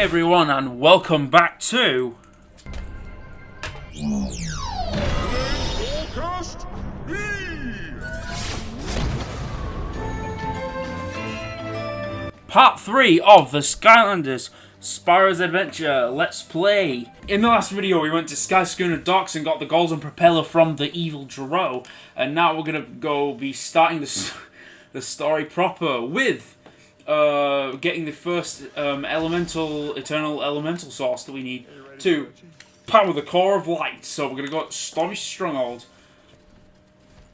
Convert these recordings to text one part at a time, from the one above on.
everyone, and welcome back to Part 3 of the Skylanders Spyro's Adventure Let's Play. In the last video we went to Sky Schooner Docks and got the golden propeller from the evil Drow, and now we're gonna be starting the story proper with getting the first eternal elemental source that we need to power the core of light. So we're gonna go to Stormy Stronghold.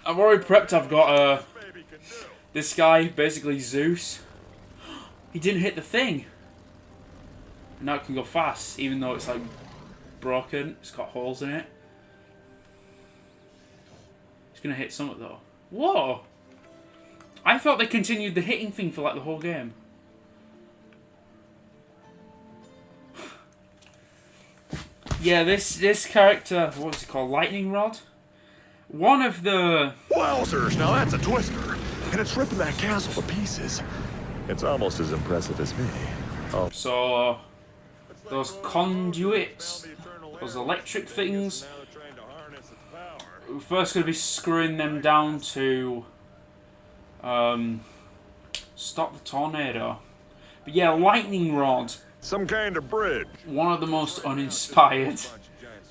I've already prepped. I've got this guy, basically Zeus. He didn't hit the thing. And now it can go fast, even though it's like broken. It's got holes in it. It's gonna hit something though. Whoa! I thought they continued the hitting thing for like the whole game. Yeah, this character, what was it called? Lightning Rod? One of the... Wowzers, now that's a twister. And it's ripping that castle to pieces. It's almost as impressive as me. Oh. So, those conduits, those electric things, we're first going to be screwing them down to stop the tornado. But yeah, lightning rod. Some kind of bridge. One of the most uninspired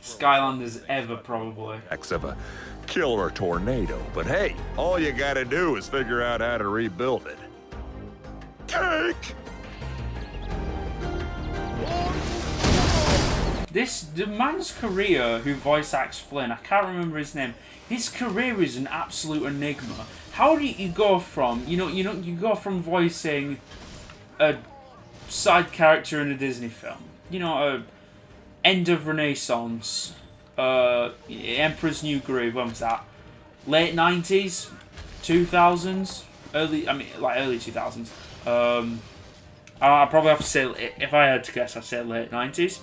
Skylanders ever, probably. X of a killer tornado. But hey, all you gotta do is figure out how to rebuild it. Cake! The man's career, who voice acts Flynn, I can't remember his name. His career is an absolute enigma. How do you go from, you go from voicing a side character in a Disney film, End of Renaissance, Emperor's New Groove, when was that? Late 90s, 2000s, early 2000s. I probably have to say, if I had to guess, I'd say late 90s.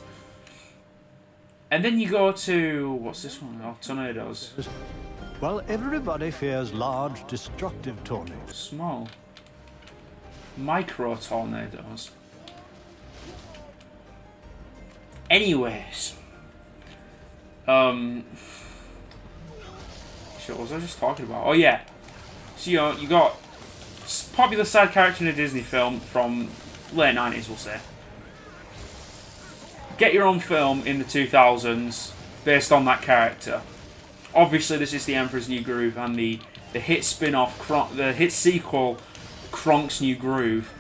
And then you go to, what's this one? Oh, tornadoes. While everybody fears large, destructive tornadoes. Small. Micro tornadoes. Anyways. Shit, what was I just talking about? Oh, yeah. So, you got popular side character in a Disney film from late 90s, we'll say. Get your own film in the 2000s based on that character. Obviously, this is the Emperor's New Groove and the hit spin-off, the hit sequel, Kronk's New Groove.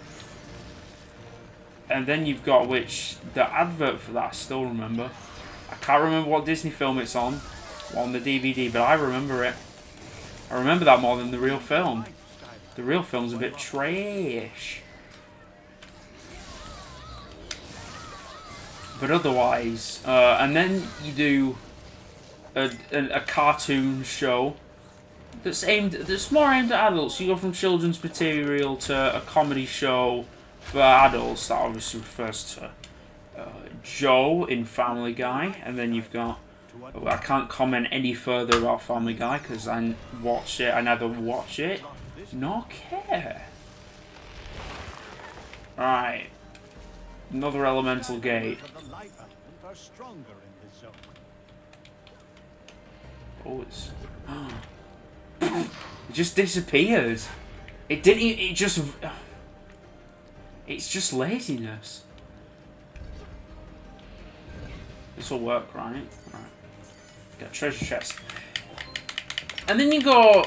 And then you've got the advert for that I still remember. I can't remember what Disney film it's on the DVD, but I remember it. I remember that more than the real film. The real film's a bit trash. But otherwise, and then you do a cartoon show that's more aimed at adults. You go from children's material to a comedy show for adults that obviously refers to Joe in Family Guy, and then you've got. I can't comment any further about Family Guy because I neither watch it nor care. Right. Another elemental gate. Oh, it just disappeared. It didn't. It's just laziness. This will work, right? Right. Got a treasure chest. And then you go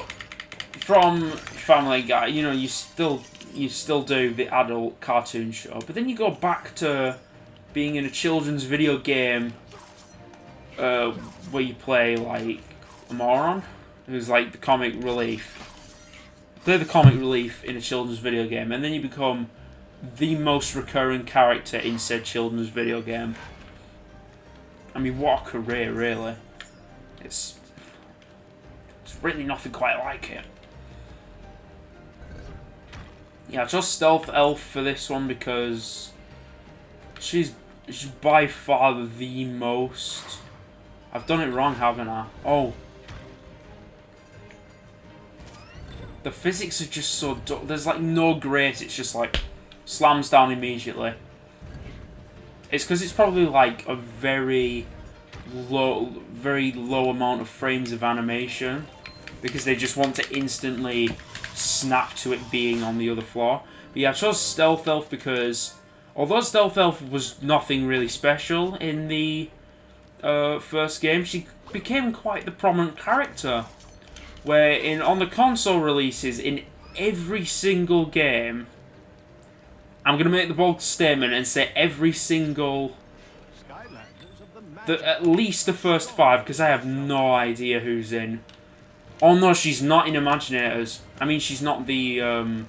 from Family Guy. You still do the adult cartoon show, but then you go back to being in a children's video game where you play like a moron who's like the comic relief. Play the comic relief in a children's video game, and then you become the most recurring character in said children's video game. I mean, what a career, really. It's really nothing quite like it. Yeah, I chose Stealth Elf for this one because she's by far the most... I've done it wrong, haven't I? Oh. The physics are just so dull. There's like no grace, it's just like slams down immediately. It's because it's probably like a very low amount of frames of animation, because they just want to instantly snap to it being on the other floor. But yeah, I chose Stealth Elf because although Stealth Elf was nothing really special in the first game, she became quite the prominent character. Where on the console releases, in every single game, I'm going to make the bold statement and say every single, at least the first 5, because I have no idea who's in. Oh no, she's not in Imaginators. I mean, she's not the,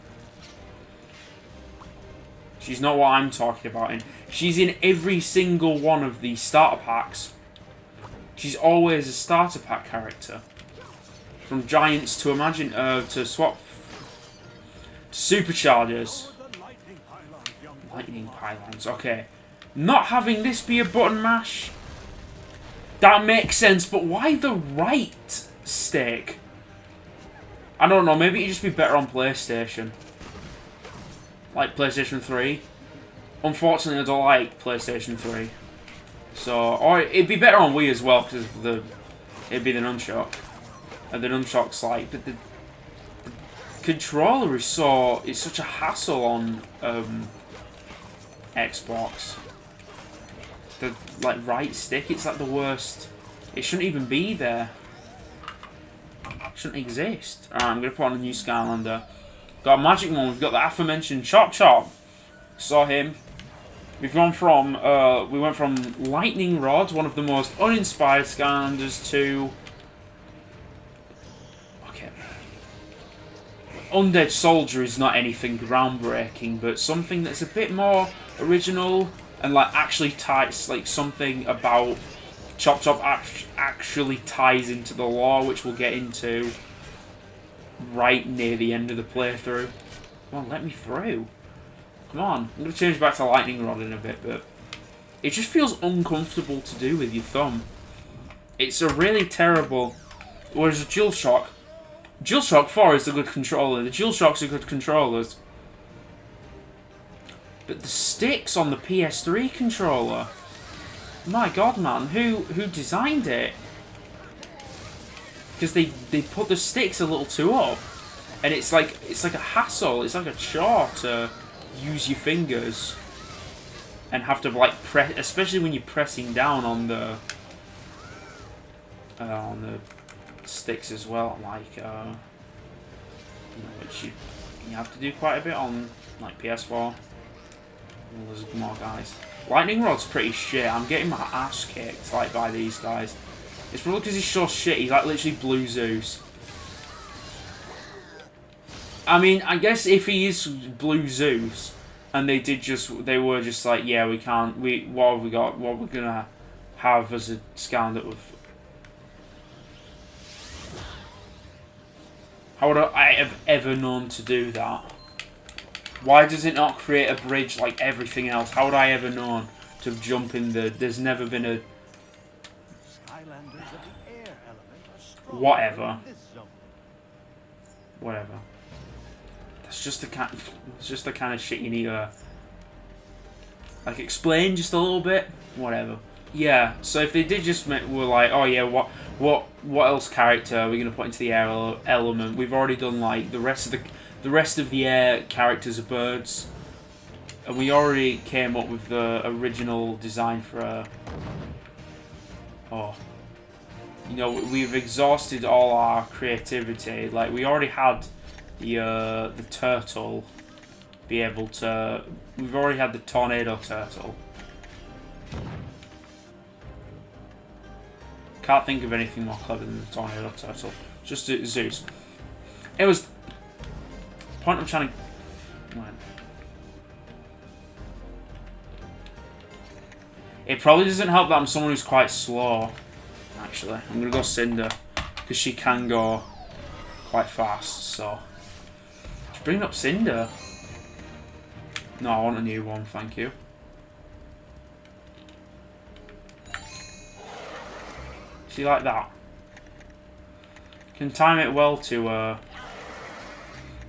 she's not what I'm talking about in. She's in every single one of the starter packs. She's always a starter pack character. From Giants to to Swap, to Superchargers. Lightning pylons, okay. Not having this be a button mash, that makes sense, but why the right stick? I don't know, maybe it'd just be better on PlayStation. Like PlayStation 3. Unfortunately, I don't like PlayStation 3. So, or it'd be better on Wii as well, because it'd be the nunchuck. And the nunchuck's like, but the controller is it's such a hassle on Xbox. The like right stick, it's like the worst. It shouldn't even be there. It shouldn't exist. Alright, I'm gonna put on a new Skylander. Got a magic one. We've got the aforementioned Chop Chop. Saw him. We've gone from we went from Lightning Rod, one of the most uninspired Skylanders, to Undead Soldier is not anything groundbreaking, but something that's a bit more original and like actually ties, like something about Chop Chop actually ties into the lore, which we'll get into right near the end of the playthrough. Come on, let me through. Come on. I'm going to change back to Lightning Rod in a bit, but it just feels uncomfortable to do with your thumb. It's a really terrible... Whereas a DualShock 4 is a good controller. The DualShocks are good controllers. But the sticks on the PS3 controller... My god, man. Who designed it? Because they put the sticks a little too up. And it's like a hassle. It's like a chore to use your fingers. And have to like press... Especially when you're pressing down on the sticks as well, like which you have to do quite a bit on like PS4. Well, there's more guys. Lightning Rod's pretty shit. I'm getting my ass kicked like by these guys. It's probably because he's so shit. He's like literally Blue Zeus. I mean, I guess if he is Blue Zeus, and they were just like, yeah, we can't. What have we got? What we're gonna have as a Skylander with. How would I have ever known to do that? Why does it not create a bridge like everything else? How would I ever known to jump in the... There's never been a... Whatever. Whatever. That's just the kind... It's just the kind of shit you need to... Like, explain just a little bit? Whatever. Yeah, so if they did just were like, oh yeah, what else character are we gonna put into the air element? We've already done like the rest of the air characters are birds, and we already came up with the original design for a. Oh, you know, we've exhausted all our creativity. Like we already had the turtle be able to. We've already had the tornado turtle. Can't think of anything more clever than the tornado turtle. Just Zeus. It was... The point I'm trying to... It probably doesn't help that I'm someone who's quite slow, actually. I'm going to go Cinder, because she can go quite fast, so... Just bring up Cinder. No, I want a new one, thank you. See, like that. Can time it well to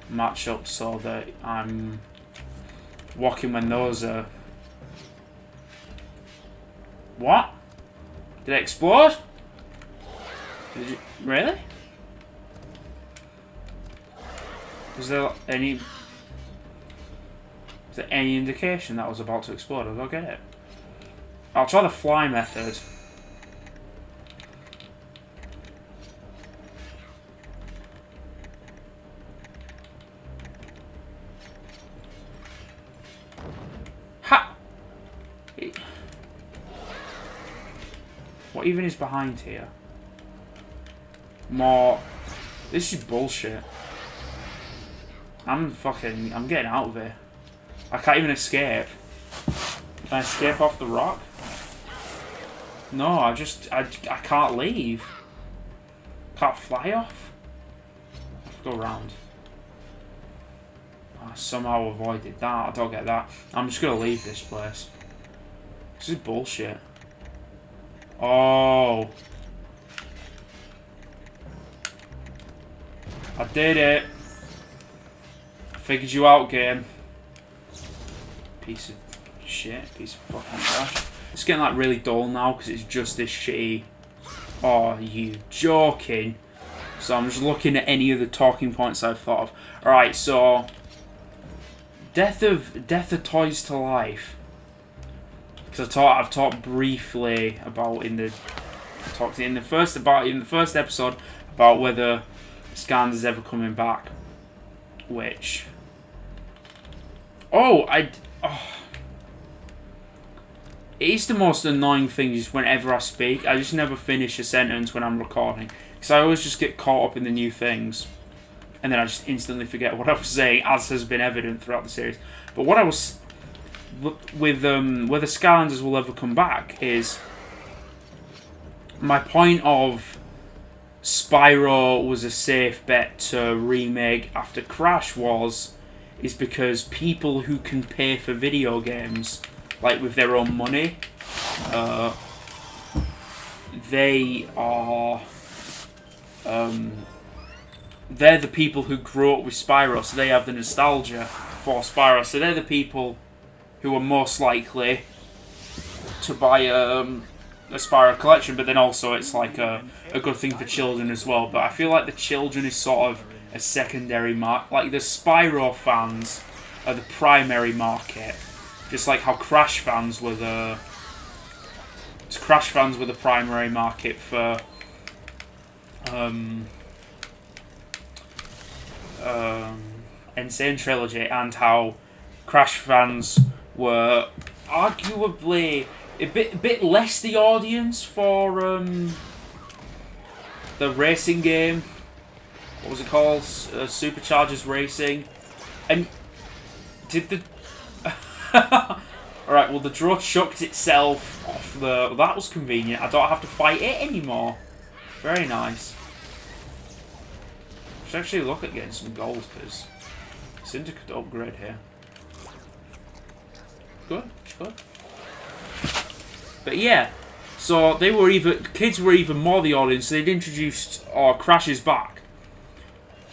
match up so that I'm walking when those are What? Did it explode? Did you... Really? Was there any... Is there any indication that was about to explode? I'll go get it. I'll try the fly method. Ha! What even is behind here? More... This is bullshit. I'm getting out of here. I can't even escape. Can I escape off the rock? No, I can't leave. Can't fly off. I have to go around. I somehow avoided that. I don't get that. I'm just gonna leave this place. This is bullshit. Oh. I did it. I figured you out, game. Piece of shit. Piece of fucking trash. It's getting like really dull now because it's just this shitty. Oh, are you joking? So I'm just looking at any of the talking points I've thought of. Alright, so Death of Toys to Life. Because I've talked briefly about in the first episode about whether Skylanders is ever coming back. Which it is the most annoying thing just whenever I speak. I just never finish a sentence when I'm recording. Because I always just get caught up in the new things. And then I just instantly forget what I was saying, as has been evident throughout the series. But what I was... With whether Skylanders will ever come back is... My point of Spyro was a safe bet to remake after Crash is because people who can pay for video games, like with their own money, they are they're the people who grew up with Spyro, so they have the nostalgia for Spyro. So they're the people who are most likely to buy a Spyro collection, but then also it's like a good thing for children as well. But I feel like the children is sort of a secondary market. Like the Spyro fans are the primary market, just like how Crash fans were the primary market for Insane Trilogy, and how Crash fans were arguably a bit less the audience for the racing game. What was it called? Superchargers Racing. And did the alright, well the draw chucked itself off the... Well, that was convenient. I don't have to fight it anymore. Very nice. I should actually look at getting some gold, because Cinder could upgrade here. Good, good. But yeah, so they were kids were even more the audience. So they'd introduced Crash's back,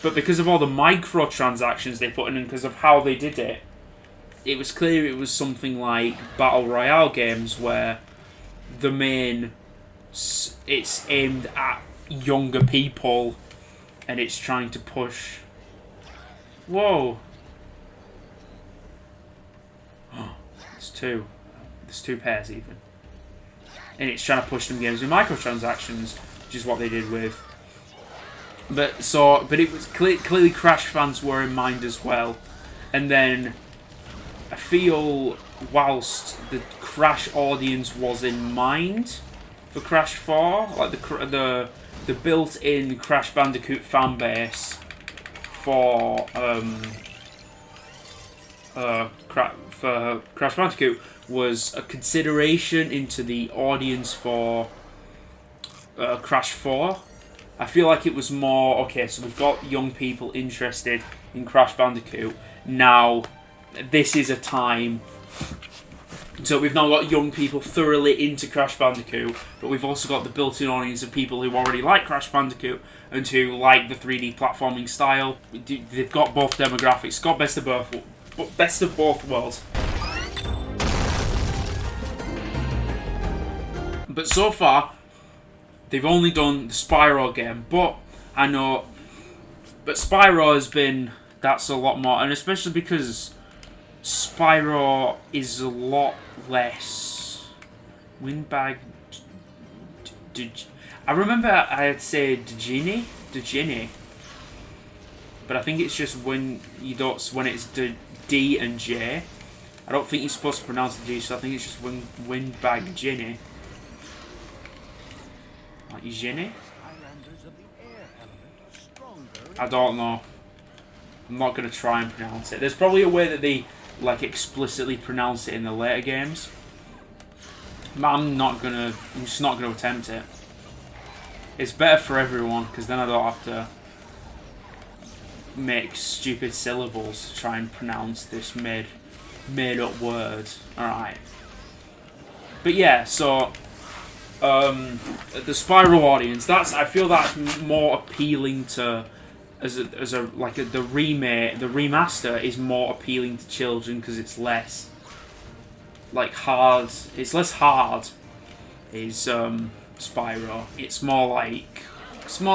but because of all the microtransactions they put in, because of how they did it, it was clear it was something like Battle Royale games where the main it's aimed at younger people and it's trying to push. Whoa! There's two. There's two pairs even. And it's trying to push them games with microtransactions, which is what they did with. But it was clearly Crash fans were in mind as well. And then I feel whilst the Crash audience was in mind for Crash 4, like the built-in Crash Bandicoot fan base for Crash Bandicoot was a consideration into the audience for Crash 4. I feel like it was more, okay, so we've got young people interested in Crash Bandicoot. Now, this is a time... So we've now got young people thoroughly into Crash Bandicoot, but we've also got the built-in audience of people who already like Crash Bandicoot and who like the 3D platforming style. They've got both demographics, got best of both worlds. But so far, they've only done the Spyro game. But I know, but Spyro has been, that's a lot more, and especially because Spyro is a lot less windbag. I remember I'd say Djinni, but I think it's just when you don't, when it's D and J. I don't think you're supposed to pronounce the G, so I think it's just windbag Ginny. Like Ginny? I don't know. I'm not gonna try and pronounce it. There's probably a way that they like explicitly pronounce it in the later games. But I'm just not gonna attempt it. It's better for everyone, because then I don't have to make stupid syllables to try and pronounce this made up word. Alright. But yeah, so the Spyro audience, I feel that's more appealing to the remaster is more appealing to children because it's less like hard. It's less hard. Is Spyro. It's more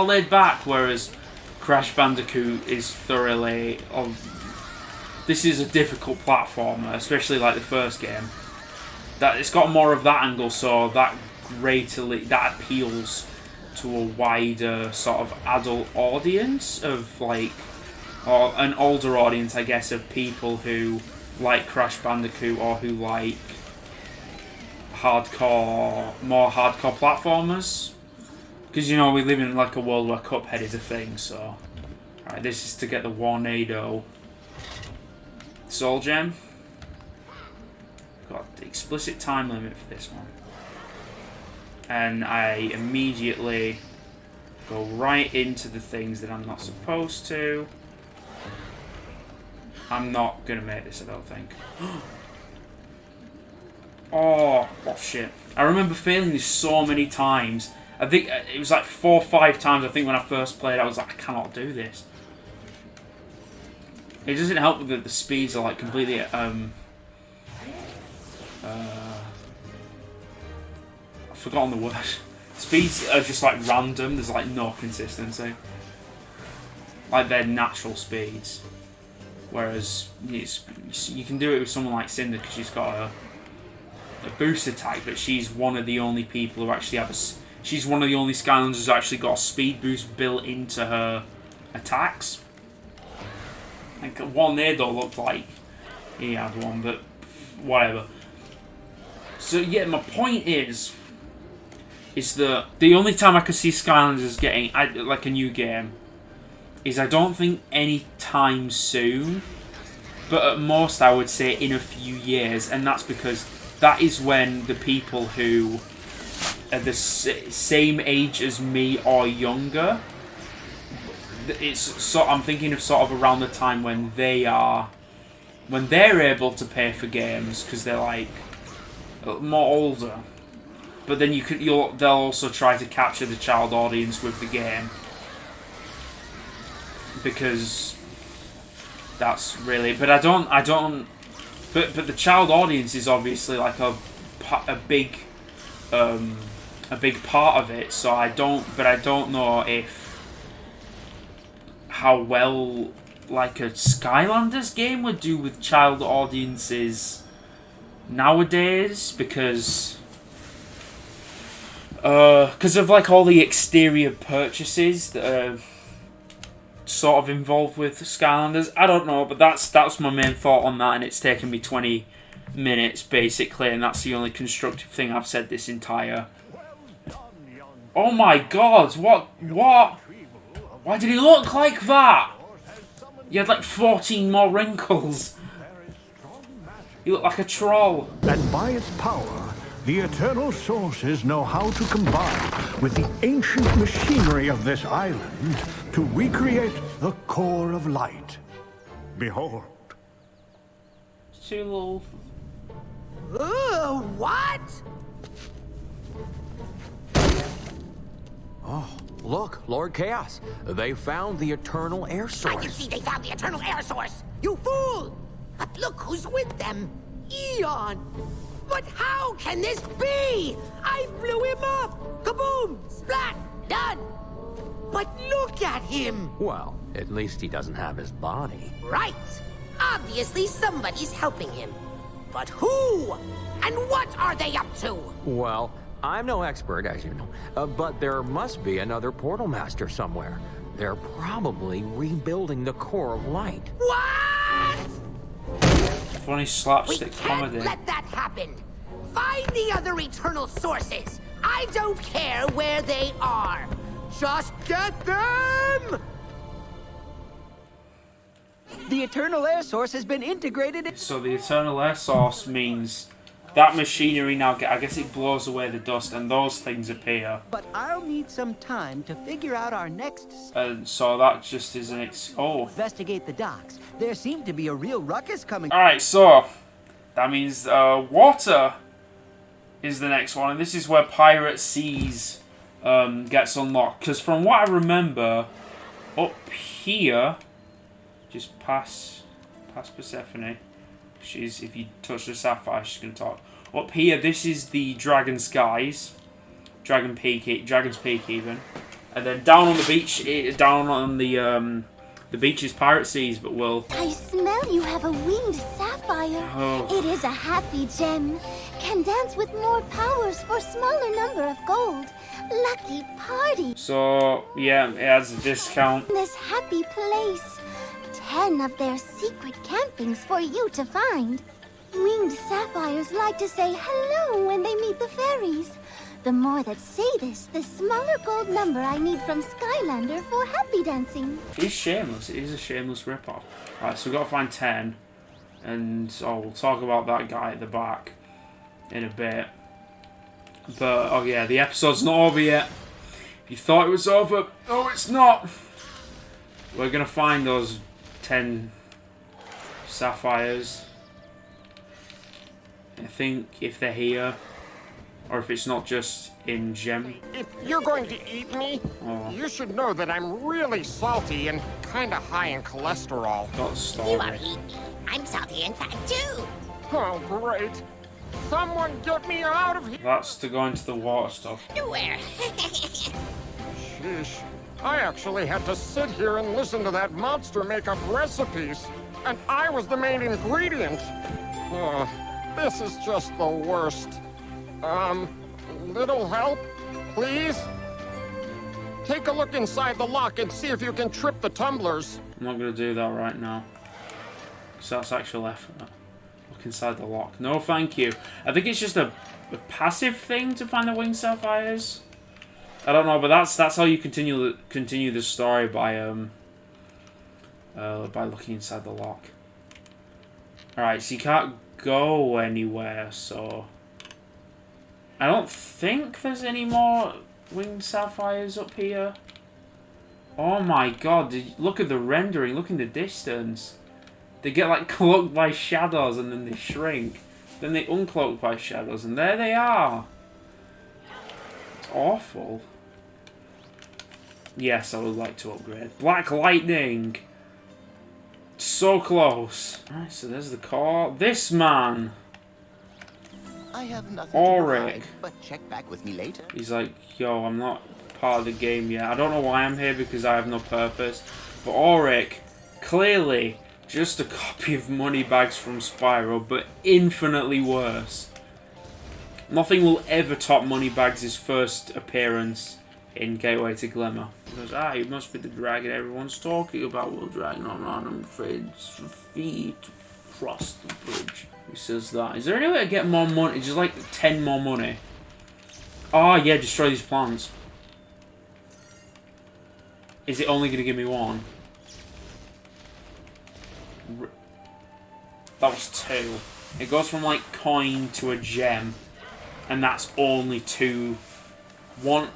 laid back, whereas Crash Bandicoot is thoroughly this is a difficult platformer, especially like the first game. That it's got more of that angle, so that appeals to a wider sort of adult audience of like, or an older audience, I guess, of people who like Crash Bandicoot or who like more hardcore platformers. Because, you know, we live in like a world where Cuphead is a thing, so. Alright, this is to get the Warnado Soul Gem. Got the explicit time limit for this one. And I immediately go right into the things that I'm not supposed to. I'm not going to make this, I don't think. Oh shit. I remember failing this so many times. I think it was like 4 or 5 times, I think, when I first played. I was like, I cannot do this. It doesn't help that the speeds are like completely I've forgotten the word. Speeds are just like random. There's like no consistency. Like they're natural speeds. Whereas you can do it with someone like Cinder because she's got a boost attack, but she's one of the only people who actually have she's one of the only Skylanders who's actually got a speed boost built into her attacks. Like Warnado looked like he had one, but whatever. So yeah, my point is that the only time I could see Skylanders getting like a new game is I don't think any time soon, but at most I would say in a few years, and that's because that is when the people who are the same age as me or younger, I'm thinking of sort of around the time when they're able to pay for games because they're like more older. But then they'll also try to capture the child audience with the game because that's really. But I don't. But the child audience is obviously like a big part of it. So I don't know how well like a Skylanders game would do with child audiences nowadays because of like all the exterior purchases that are sort of involved with Skylanders. I don't know, but that's my main thought on that, and it's taken me 20 minutes basically, and that's the only constructive thing I've said this entire. Oh my god, what? Why did he look like that? He had like 14 more wrinkles. He looked like a troll. And by its power, the eternal sources know how to combine with the ancient machinery of this island to recreate the core of light. Behold. Too little. What? Oh, look, Lord Chaos. They found the eternal air source. I can see they found the eternal air source. You fool! But look who's with them. Eon. But how can this be? I blew him up! Kaboom! Splat! Done! But look at him! Well, at least he doesn't have his body. Right! Obviously somebody's helping him. But who? And what are they up to? Well, I'm no expert, as you know, but there must be another portal master somewhere. They're probably rebuilding the core of light. What? Funny We slapstick can't comedy. let that happen. Find the other eternal sources. I don't care where they are. Just get them! The eternal air source has been integrated. So the eternal air source means that machinery now, I guess it blows away the dust and those things appear. But I'll need some time to figure out our next And so that just is an investigate the docks. There seemed to be a real ruckus coming. Alright, so that means water is the next one, and this is where Pirate Seas gets unlocked. Because from what I remember, up here, just past Persephone, if you touch the sapphire, she's gonna talk. Up here, this is the Dragon Skies, Dragon's Peak even, and then down on the beach, down on the beach is Pirate Seas, but we'll. I smell you have a winged sapphire. Oh. It is a happy gem. Can dance with more powers for smaller number of gold. Lucky party. So yeah, it has a discount. This happy place. 10 of their secret campings for you to find. Winged sapphires like to say hello when they meet the fairies. The more that say this, the smaller gold number I need from Skylander for happy dancing. It's shameless. It is a shameless ripoff. Right, so we've got to find 10. And we'll talk about that guy at the back in a bit. But, oh yeah, the episode's not over yet. If you thought it was over, no, it's not. We're going to find those 10 sapphires. I think if they're here, or if it's not just in gem. If you're going to eat me, you should know that I'm really salty and kind of high in cholesterol. Got You Stormy. are eating me. I'm salty and fat too. Oh, great. Someone get me out of here. That's to go into the water stuff. Where? Sheesh. I actually had to sit here and listen to that monster make up recipes, and I was the main ingredient. This is just the worst. Little help, please? Take a look inside the lock and see if you can trip the tumblers. I'm not going to do that right now. So that's actual effort. Look inside the lock. No, thank you. I think it's just a passive thing to find the winged sapphires. I don't know, but that's how you continue the story by looking inside the lock. Alright, so you can't go anywhere, so I don't think there's any more winged sapphires up here. Oh my god, look at the rendering, look in the distance. They get like cloaked by shadows and then they shrink. Then they uncloak by shadows and there they are. It's awful. Yes, I would like to upgrade. Black Lightning! So close. Alright, so there's the car. This man! I have nothing Auric. to provide, but check back with me later. He's like, yo, I'm not part of the game yet. I don't know why I'm here because I have no purpose. But Auric, clearly, just a copy of Moneybags from Spyro, but infinitely worse. Nothing will ever top Moneybags' first appearance in Gateway to Glimmer. He goes, it must be the dragon everyone's talking about. Well, dragon, I'm afraid it's for feet to cross the bridge. He says that. Is there any way to get more money? Just like 10 more money. Oh, yeah, destroy these plants. Is it only going to give me one? That was 2. It goes from like coin to a gem. And that's only 2. 1.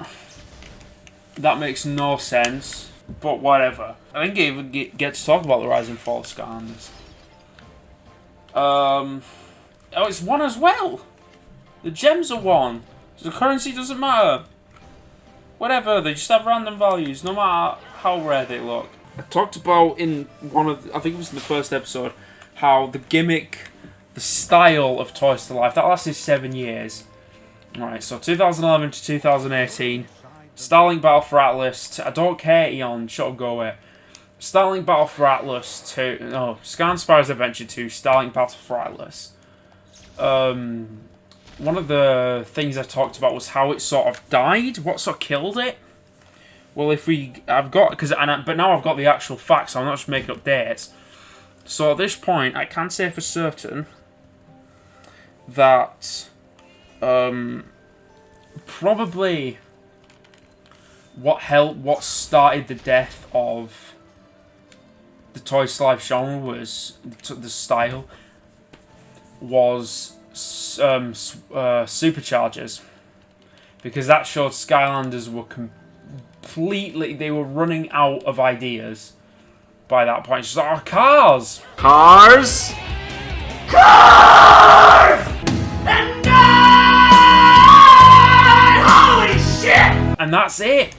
That makes no sense. But whatever. I think I even get to talk about the rise and fall of Skylanders. Oh, it's 1 as well. The gems are 1. So the currency doesn't matter. Whatever, they just have random values, no matter how rare they look. I talked about in one of, I think it was in the first episode, how the gimmick, the style of Toys to Life. That lasted 7 years. Alright, so 2011 to 2018. Starlink Battle for Atlas. I don't care, Eon. Shut up, go away. Starlink Battle for Atlas 2. No, Skylanders Spyro's Adventure 2. Starlink Battle for Atlas. One of the things I talked about was how it sort of died. What sort of killed it? Well, but now I've got the actual facts. So I'm not just making up dates. So at this point, I can say for certain that probably what started the death of the Toys to Life genre was the style was Superchargers, because that showed Skylanders were they were running out of ideas by that point. It's just like, oh, cars! Cars! Cars! And holy shit! And that's it.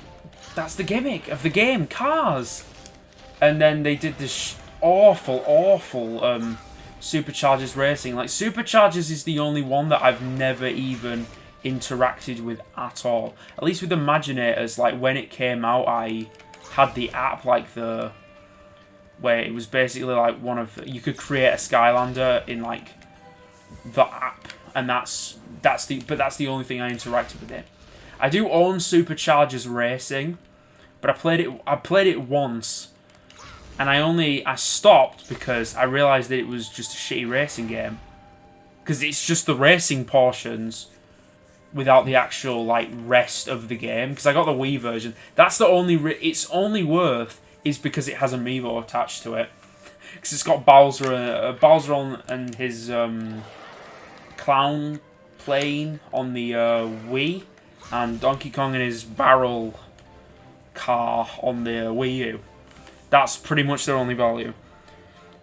That's the gimmick of the game, cars. And then they did this awful Superchargers racing. Like, Superchargers is the only one that I've never even interacted with at all. At least with Imaginators, like, when it came out, I had the app, like, where it was basically like you could create a Skylander in, like, the app, and that's the only thing I interacted with it. I do own Superchargers Racing, but I played it once. And I stopped because I realised that it was just a shitty racing game. Because it's just the racing portions without the actual, like, rest of the game. Because I got the Wii version. That's the only... its only worth is because it has Amiibo attached to it. Because it's got Bowser and his clown plane on the Wii. And Donkey Kong and his barrel car on the Wii U. That's pretty much their only value.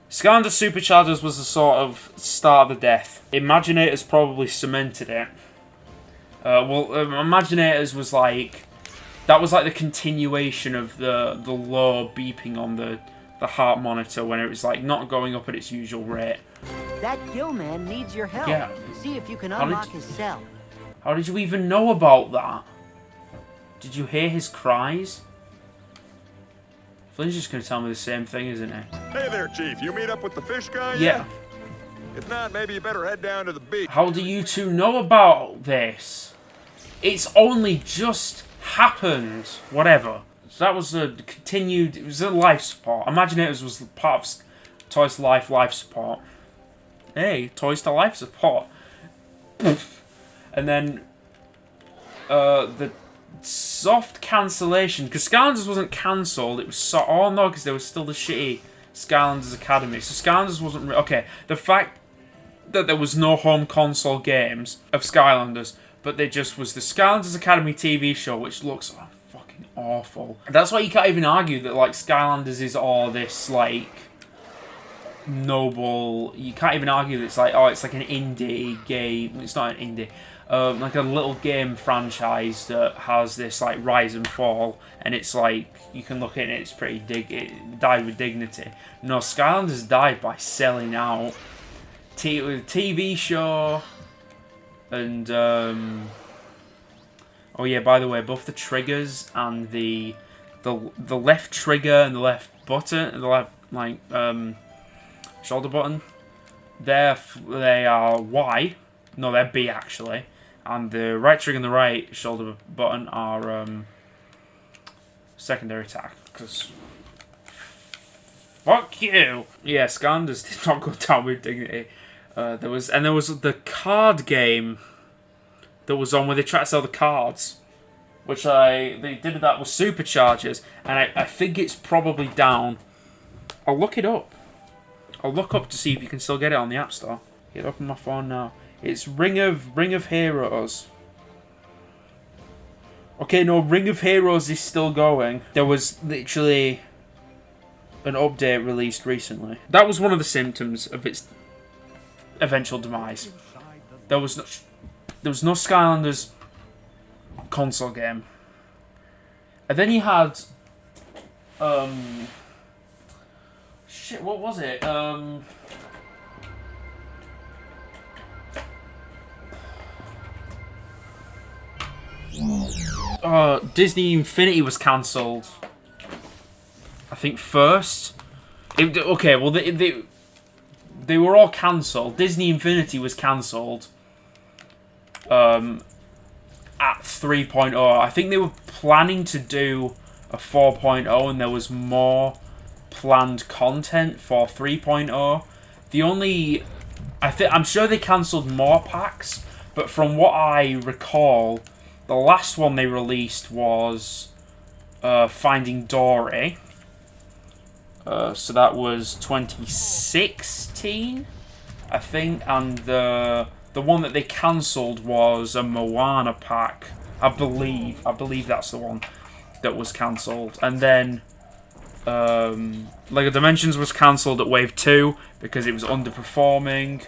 Skylanders Superchargers was the sort of start of the death. Imaginators probably cemented it. Imaginators was like... That was like the continuation of the low beeping on the heart monitor when it was like not going up at its usual rate. That gill man needs your help. Yeah. See if you can unlock his cell. How did you even know about that? Did you hear his cries? Flynn's just going to tell me the same thing, isn't he? Hey there, Chief. You meet up with the fish guy yet? Yeah. If not, maybe you better head down to the beach. How do you two know about this? It's only just happened. Whatever. So that was a continued... It was a life support. Imaginators was part of Toys to Life support. Hey, Toys to Life support. And then... the soft cancellation, because Skylanders wasn't cancelled, it was oh no, because there was still the shitty Skylanders Academy. So Skylanders wasn't okay. The fact that there was no home console games of Skylanders, but there just was the Skylanders Academy TV show, which looks fucking awful. That's why you can't even argue that, like, Skylanders is all this, like, noble. You can't even argue that it's like, oh, it's like an indie game. It's not an indie. Like a little game franchise that has this, like, rise and fall, and it's like, you can look at it, it's pretty it died with dignity. No, Skylanders died by selling out. With TV show, and, oh yeah, by the way, both the triggers and the left trigger and the left button, the left, like, shoulder button, they are Y. No, they're B, actually. And the right trigger and the right shoulder button are secondary attack. Because fuck you. Yeah, Skylanders did not go down with dignity. There was the card game that was on where they tried to sell the cards, which they did that with Superchargers, and I think it's probably down. I'll look it up. I'll look up to see if you can still get it on the App Store. Get it up on my phone now. It's Ring of Heroes. Okay, no, Ring of Heroes is still going. There was literally an update released recently. That was one of the symptoms of its eventual demise. There was no Skylanders console game. And then you had shit, what was it? Disney Infinity was cancelled. I think first. Okay, well they were all cancelled. Disney Infinity was cancelled. At 3.0. I think they were planning to do a 4.0 and there was more planned content for 3.0. The only... I'm sure they cancelled more packs, but from what I recall, the last one they released was Finding Dory. So that was 2016, I think, and the one that they cancelled was a Moana pack, I believe. I believe that's the one that was cancelled. And then LEGO Dimensions was cancelled at Wave 2 because it was underperforming.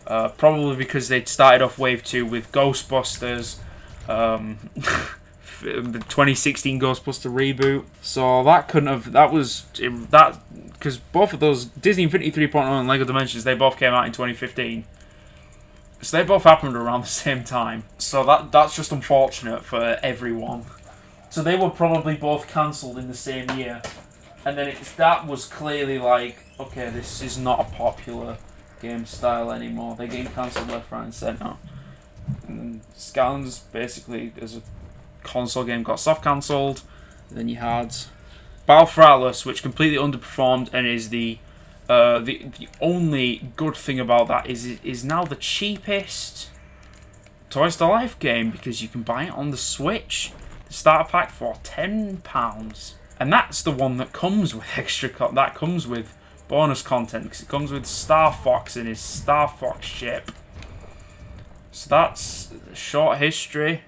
Probably because they'd started off Wave 2 with Ghostbusters, the 2016 Ghostbuster reboot. So that couldn't have... Because both of those, Disney Infinity 3.0 and LEGO Dimensions, they both came out in 2015. So they both happened around the same time. So that's just unfortunate for everyone. So they were probably both cancelled in the same year. And then that was clearly like, okay, this is not a popular game style anymore. They're getting cancelled left, right and centre. And Skylanders basically, as a console game, got soft cancelled. Then you had Battle for Atlas, which completely underperformed and is the only good thing about that is it is now the cheapest Toys to Life game because you can buy it on the Switch, the starter pack, for £10, and that's the one that comes with that comes with bonus content because it comes with Star Fox and his Star Fox ship. So that's a short history.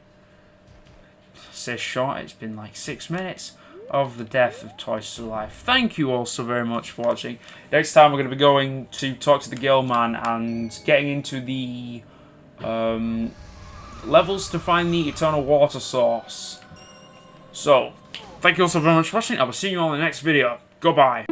I say short, it's been like 6 minutes of the death of Toys to Life. Thank you all so very much for watching. Next time we're going to be going to talk to the Gill Man and getting into the levels to find the Eternal Water Source. So, thank you all so very much for watching. I will see you all in the next video. Goodbye.